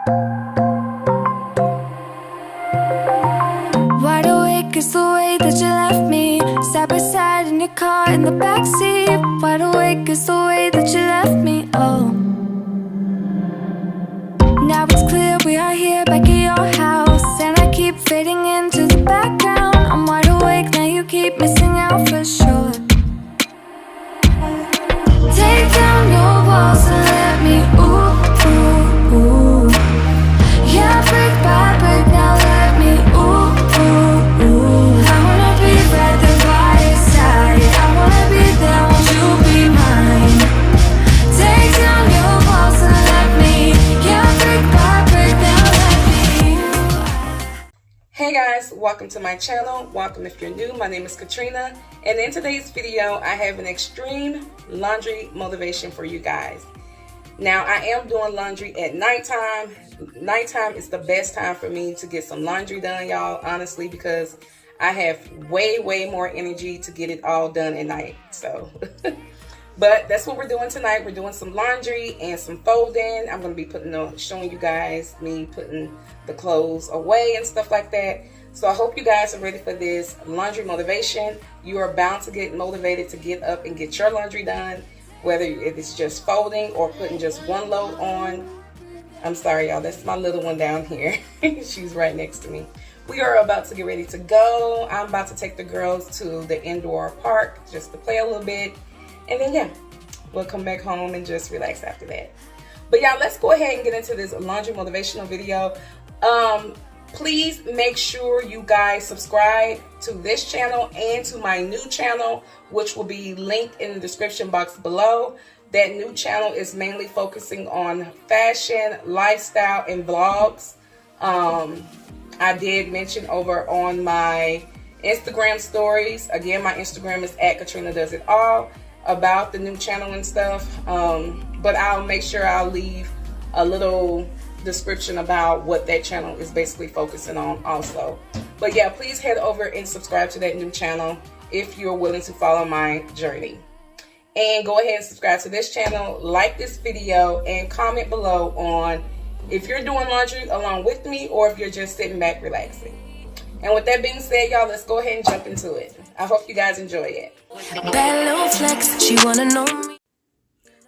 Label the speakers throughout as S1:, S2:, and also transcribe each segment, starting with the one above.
S1: Wide awake is the way that you left me, side by side in your car in the backseat. Wide awake is the way that you left me, oh. Now it's clear we are here back at your house, and I keep fading into the background. I'm wide awake, now you keep missing out for sure. Take down your walls and let me, ooh, ooh, ooh. Yeah, brick by brick, now let me, ooh, ooh, ooh. I wanna be right there by your side, I wanna be there, won't you be mine? Take down your walls and let me, yeah, brick by brick, now let me.
S2: Hey guys, welcome to my channel. Welcome if you're new. My name is Katrina, and in today's video I have an extreme laundry motivation for you guys. Now I am doing laundry at nighttime. Nighttime is the best time for me to get some laundry done, y'all, honestly, because I have way more energy to get it all done at night. So but that's what we're doing tonight. We're doing some laundry and some folding. I'm going to be showing you guys me putting the clothes away and stuff like that. So I hope you guys are ready for this laundry motivation. You are bound to get motivated to get up and get your laundry done, whether it's just folding or putting just one load on. I'm sorry, y'all. That's my little one down here. She's right next to me. We are about to get ready to go. I'm about to take the girls to the indoor park just to play a little bit. And then, yeah, we'll come back home and just relax after that. But y'all, let's go ahead and get into this laundry motivational video. Please make sure you guys subscribe to this channel and to my new channel, which will be linked in the description box below. That new channel is mainly focusing on fashion, lifestyle, and vlogs. I did mention over on my Instagram stories. Again, my Instagram is @KatrinaDoesItAll, about the new channel and stuff. But I'll make sure I'll leave a little description about what that channel is basically focusing on also. But yeah, please head over and subscribe to that new channel if you're willing to follow my journey. And go ahead and subscribe to this channel, like this video, and comment below on if you're doing laundry along with me or if you're just sitting back relaxing. And with that being said, y'all, let's go ahead and jump into it. I hope you guys enjoy it.
S1: Bad little flex, she wanna know me.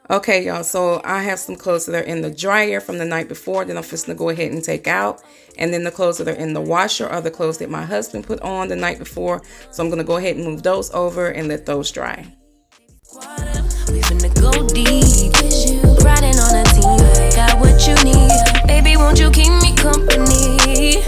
S2: Okay, y'all, so I have some clothes that are in the dryer from the night before that I'm just gonna go ahead and take out. And then the clothes that are in the washer are the clothes that my husband put on the night before. So I'm gonna go ahead and move those over and let those dry.
S1: We finna go deep, riding on a team, got what you need. Baby, won't you keep me company?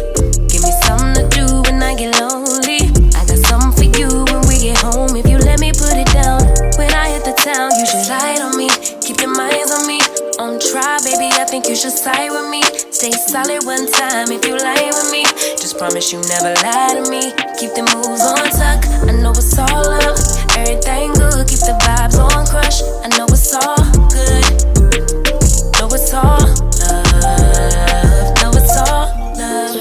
S1: Give me something to do when I get lonely. I got something for you when we get home. If you let me put it down, when I hit the town, you should ride on me. Keep your minds on me. On try, baby, I think you should side with me. Stay solid one time if you lie with me. Just promise you never lie to me. Keep the moves on tuck. I know it's all love. Everything good. Keep the vibes on crush. I know it's all good. Know it's all love. Know it's all love.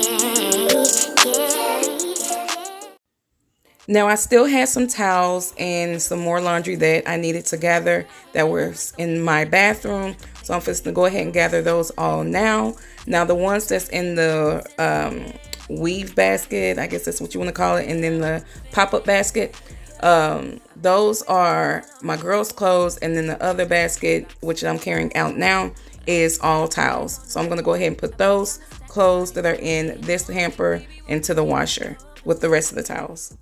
S2: Now, I still had some towels and some more laundry that I needed to gather that was in my bathroom. So I'm just going to go ahead and gather those all now. Now, the ones that's in the weave basket, I guess that's what you want to call it, and then the pop-up basket, those are my girls' clothes. And then the other basket, which I'm carrying out now, is all towels. So I'm going to go ahead and put those clothes that are in this hamper into the washer with the rest of the towels.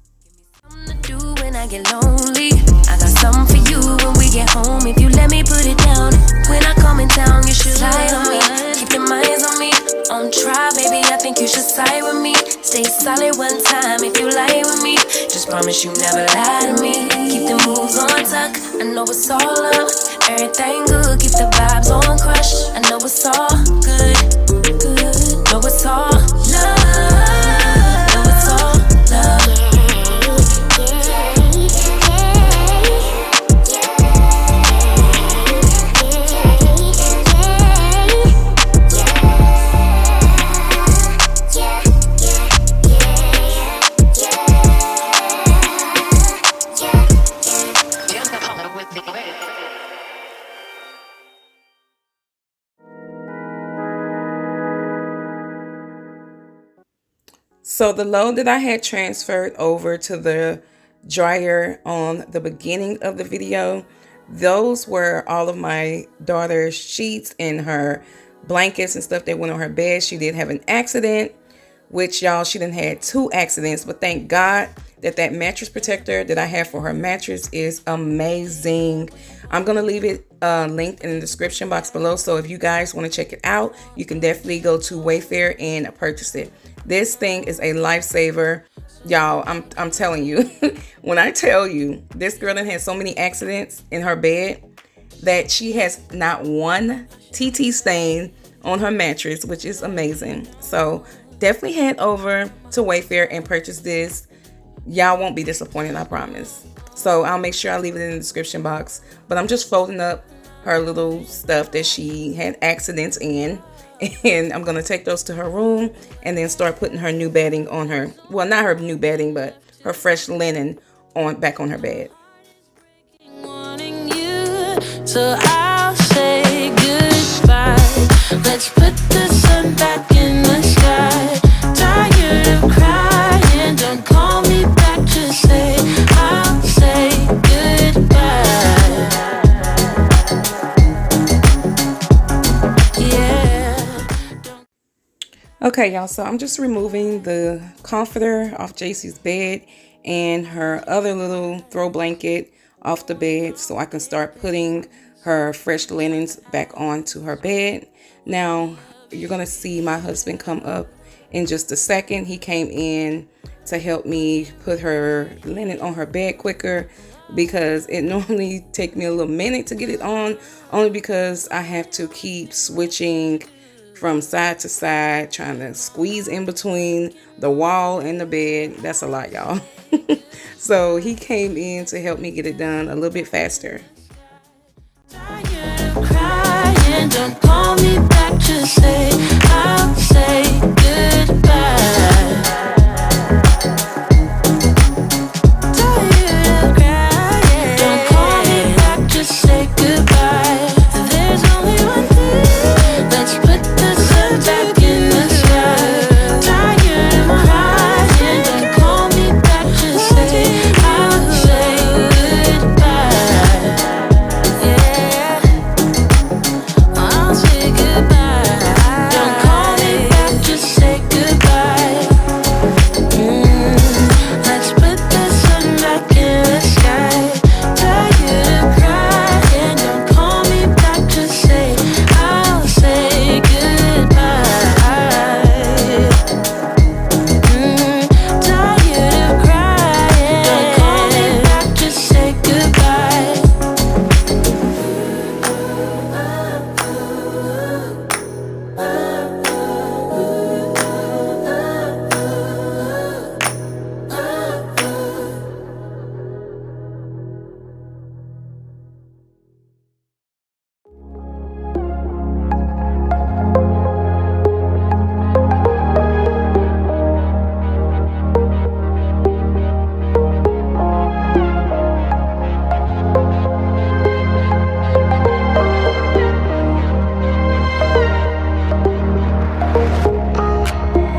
S1: Do when I get lonely. I got something for you when we get home. If you let me put it down, when I come in town, you should slide on me. Keep your minds on me. On try, baby, I think you should side with me. Stay solid one time if you lie with me. Just promise you never lie to me. Keep the moves on tuck. I know it's all love. Everything good. Keep the vibes on crush. I know it's all good. Know it's all
S2: So the load that I had transferred over to the dryer on the beginning of the video, those were all of my daughter's sheets and her blankets and stuff that went on her bed. She did have an accident, which y'all, she done had 2 accidents, but thank God that that mattress protector that I have for her mattress is amazing. I'm gonna leave it linked in the description box below, so if you guys want to check it out, you can definitely go to Wayfair and purchase it. This thing is a lifesaver, y'all. I'm telling you. When I tell you, this girl done had so many accidents in her bed that she has not one TT stain on her mattress, which is amazing. So definitely head over to Wayfair and purchase this. Y'all won't be disappointed, I promise. So I'll make sure I leave it in the description box. But I'm just folding up her little stuff that she had accidents in. And I'm going to take those to her room and then start putting her new bedding on her. Well, not her new bedding, but her fresh linen back on her bed.
S1: So I'll say goodbye. Let's put the sun back in the sky. Tired of crying, don't call me back, just say I'll say goodbye. Yeah.
S2: Okay, y'all, so I'm just removing the comforter off Jaycee's bed and her other little throw blanket off the bed so I can start putting her fresh linens back onto her bed. Now, you're going to see my husband come up in just a second. He came in to help me put her linen on her bed quicker because it normally takes me a little minute to get it on, only because I have to keep switching from side to side, trying to squeeze in between the wall and the bed. That's a lot, y'all. So he came in to help me get it done a little bit faster.
S1: Tired of crying, don't call me back, just say I'll say goodbye. Tired of crying, don't call me back, just say goodbye. There's only one thing, let's put the sun back in the sky. Tired of crying, don't call me back, just say I'll say goodbye. Yeah, I'll say goodbye. Don't call me back, just say goodbye. Let's put the sun back in the sky. Tired of crying, don't call me back, just say I'll say goodbye. Tired of crying, don't call me back, just say goodbye.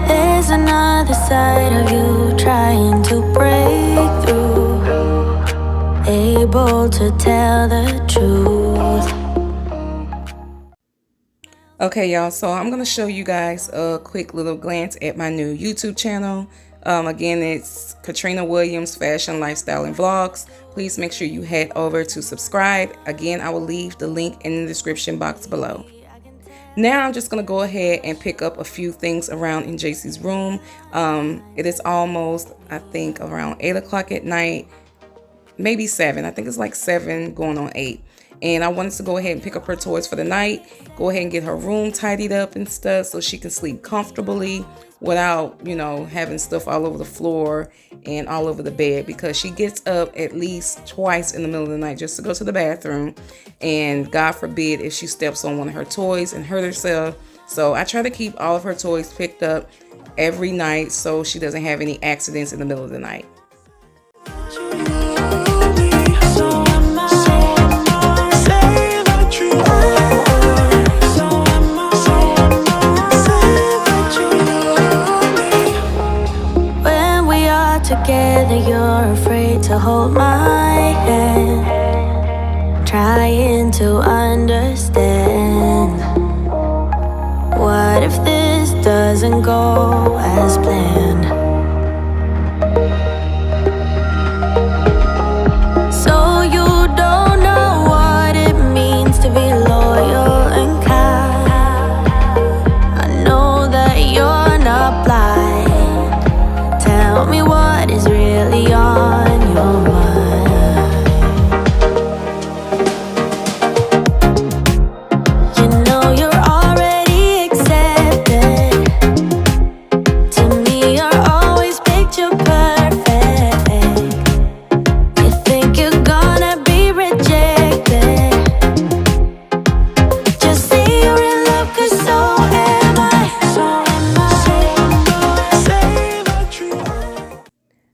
S1: There's another side of you trying to break through, able to tell the truth.
S2: Okay, y'all, so I'm going to show you guys a quick little glance at my new YouTube channel. Again, it's Katrina Williams Fashion, Lifestyle, and Vlogs. Please make sure you head over to subscribe. Again, I will leave the link in the description box below. Now I'm just going to go ahead and pick up a few things around in Jaycee's room. It is almost, I think, around 8 o'clock at night, maybe 7. I think it's like 7 going on 8. And I wanted to go ahead and pick up her toys for the night, go ahead and get her room tidied up and stuff so she can sleep comfortably without, you know, having stuff all over the floor and all over the bed, because she gets up at least twice in the middle of the night just to go to the bathroom. And God forbid if she steps on one of her toys and hurt herself. So I try to keep all of her toys picked up every night so she doesn't have any accidents in the middle of the night.
S1: to hold my hand, trying to understand. What if this doesn't go as planned? So you don't know what it means to be loyal and kind. I know that you're not blind. Tell me what is really on your mind. You know you're already accepted. To me, you're always picture perfect. You think you're gonna be rejected. Just say you're in love, 'cause so am I. So am I.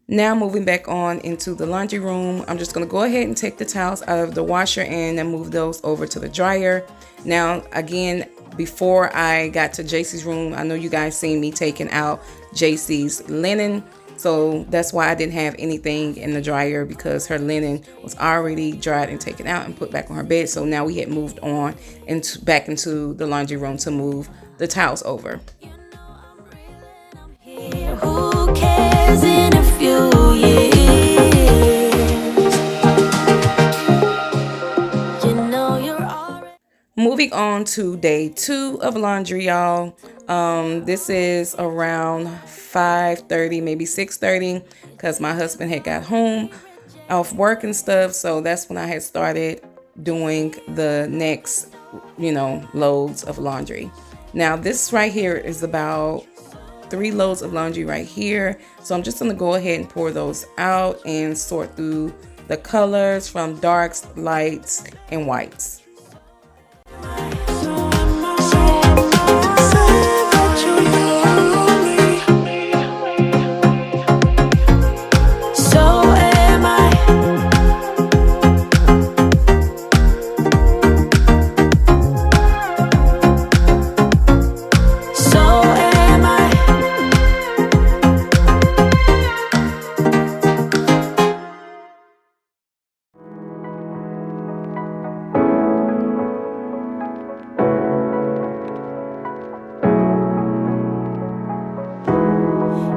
S2: Now moving back on into the laundry room, I'm just going to go ahead and take the towels out of the washer and then move those over to the dryer. Now again, before I got to Jaycee's room, I know you guys seen me taking out Jaycee's linen. So that's why I didn't have anything in the dryer, because her linen was already dried and taken out and put back on her bed. So now we had moved on back into the laundry room to move the towels over.
S1: Who cares in a few years? You know you're already.
S2: Moving on to day 2 of laundry, y'all. This is around 5:30, maybe 6:30, because my husband had got home off work and stuff. So that's when I had started doing the next, loads of laundry. Now this right here is about 3 loads of laundry right here. So I'm just going to go ahead and pour those out and sort through the colors from darks, lights, and whites.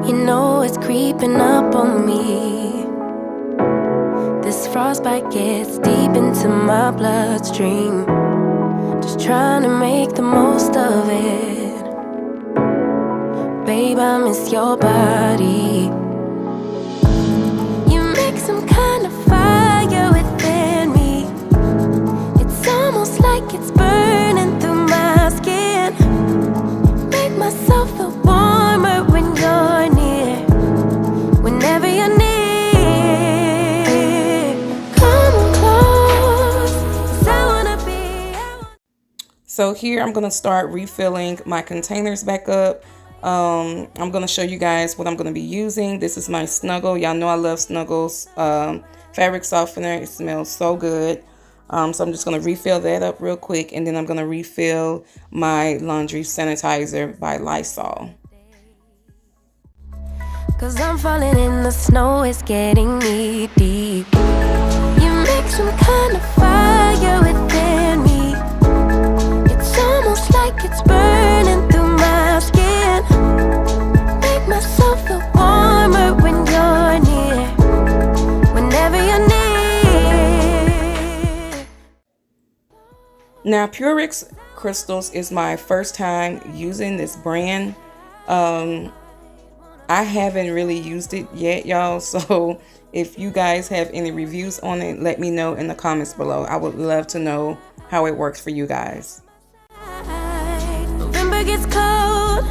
S1: You know it's creeping up on me. This frostbite gets deep into my bloodstream. Just trying to make the most of it. Babe, I miss your body. You make some kind of fire within me. It's almost like it's burning through my skin. Make myself feel warmer when you're near. Whenever you're near, come close, 'cause I wanna be.
S2: So here I'm going to start refilling my containers back up. I'm going to show you guys what I'm going to be using. This is my Snuggle. Y'all know I love Snuggles fabric softener. It smells so good. So I'm just going to refill that up real quick, and then I'm going to refill my laundry sanitizer by Lysol.
S1: 'Cause I'm falling in the snow, it's getting knee deep. You make some kind of fire within me. It's almost like it's burning through my skin. Make myself feel warmer when you're near. Whenever you're near.
S2: Now Purex Crystals is my first time using this brand. I haven't really used it yet, y'all. So if you guys have any reviews on it, let me know in the comments below. I would love to know how it works for you guys.
S1: November gets cold.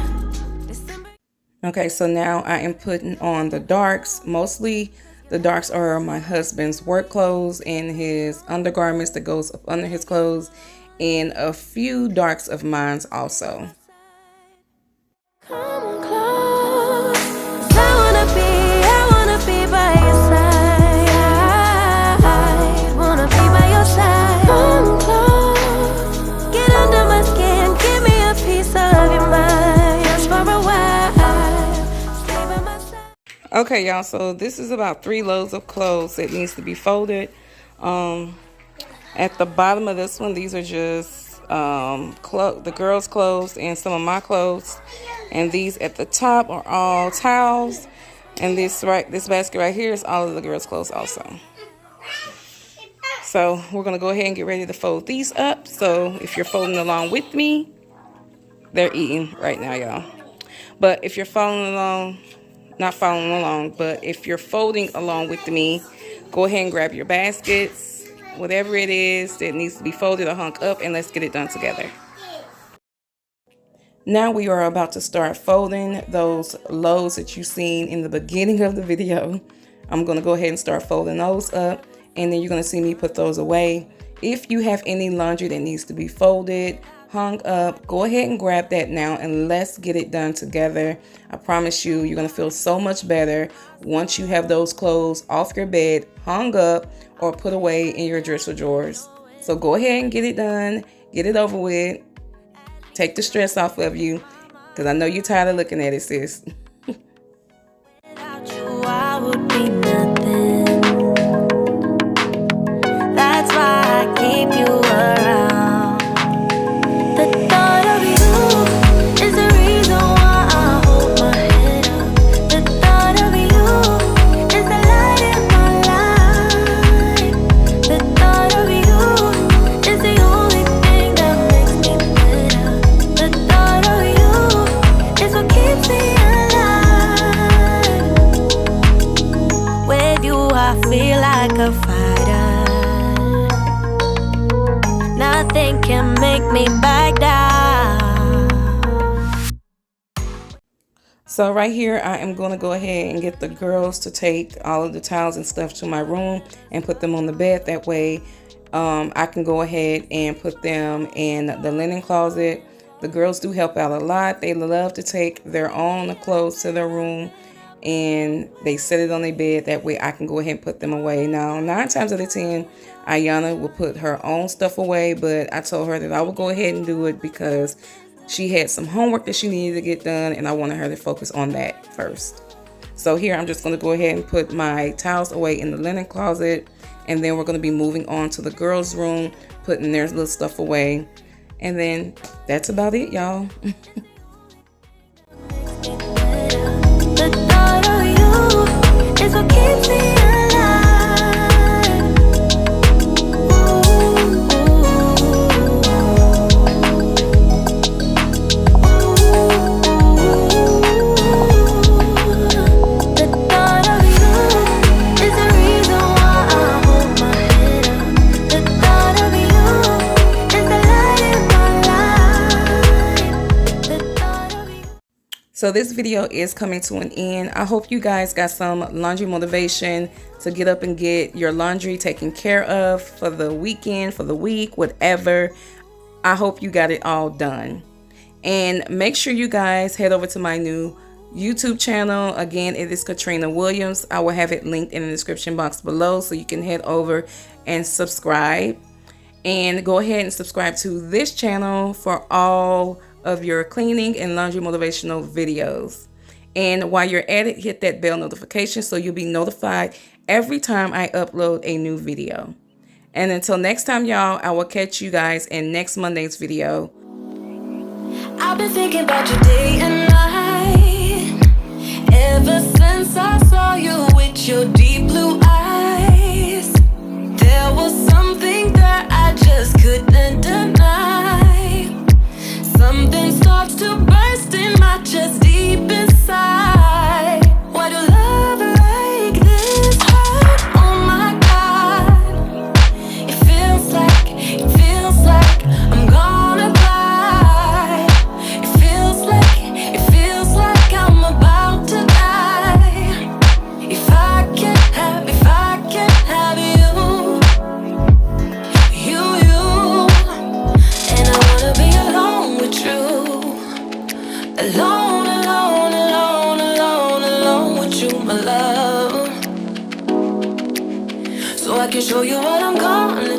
S2: Okay, so now I am putting on the darks. Mostly the darks are my husband's work clothes and his undergarments that goes up under his clothes, and a few darks of mine also.
S1: Come close, 'cause I wanna be by your side. Wanna be by your side. Come close, get under my skin, give me a piece of your mind. Just for a while, stay by my side.
S2: Okay, y'all, so this is about 3 loads of clothes that needs to be folded. At the bottom of this one, these are just the girls' clothes and some of my clothes. And these at the top are all towels. And this basket right here is all of the girls' clothes also. So we're going to go ahead and get ready to fold these up. So if you're folding along with me, they're eating right now, y'all. But if you're following along, not following along, but if you're folding along with me, go ahead and grab your baskets, whatever it is that needs to be folded or hung up, and let's get it done together. Now we are about to start folding those loads that you've seen in the beginning of the video. I'm going to go ahead and start folding those up, and then you're going to see me put those away. If you have any laundry that needs to be folded, hung up, go ahead and grab that now and let's get it done together. I promise you, you're going to feel so much better once you have those clothes off your bed, hung up, or put away in your dresser drawers. So go ahead and get it done, get it over with, take the stress off of you, because I know you're tired of looking at it, sis.
S1: Without you, I would be nothing. That's why I keep you around. The thought of you is the reason why I hold my head up. The thought of you is the light in my life. The thought of you is the only thing that makes me better. The thought of you is what keeps me alive. With you I feel like a fighter. Nothing can make me back down.
S2: So right here, I am going to go ahead and get the girls to take all of the towels and stuff to my room and put them on the bed. That way I can go ahead and put them in the linen closet. The girls do help out a lot. They love to take their own clothes to their room and they set it on their bed. That way I can go ahead and put them away. Now, 9 times out of 10, Iyannah will put her own stuff away, but I told her that I would go ahead and do it because she had some homework that she needed to get done, and I wanted her to focus on that first. So here, I'm just going to go ahead and put my towels away in the linen closet, and then we're going to be moving on to the girls' room, putting their little stuff away, and then that's about it, y'all.
S1: The thought of you is what keeps me alive. The thought of you is the reason why I hold my head up. The thought of you is the light in my life. The thought of you.
S2: So this video is coming to an end. I hope you guys got some laundry motivation to get up and get your laundry taken care of for the weekend, for the week, whatever. I hope you got it all done. And make sure you guys head over to my new YouTube channel. Again, it is Katrina Williams. I will have it linked in the description box below so you can head over and subscribe. And go ahead and subscribe to this channel for all of your cleaning and laundry motivational videos. And while you're at it, hit that bell notification so you'll be notified every time I upload a new video. And until next time, y'all, I will catch you guys in next Monday's video.
S1: I've been thinking about you day and night, ever since I saw you with your deep blue eyes. There was something that I just couldn't deny. Something starts to burst in my chest deep inside. Why do love like this hurt? Oh my God. It feels like I'm gonna cry. It feels like I'm about to die. If I can't have you, and I wanna be alone with you. Alone with you, my love. So I can show you what I'm gonna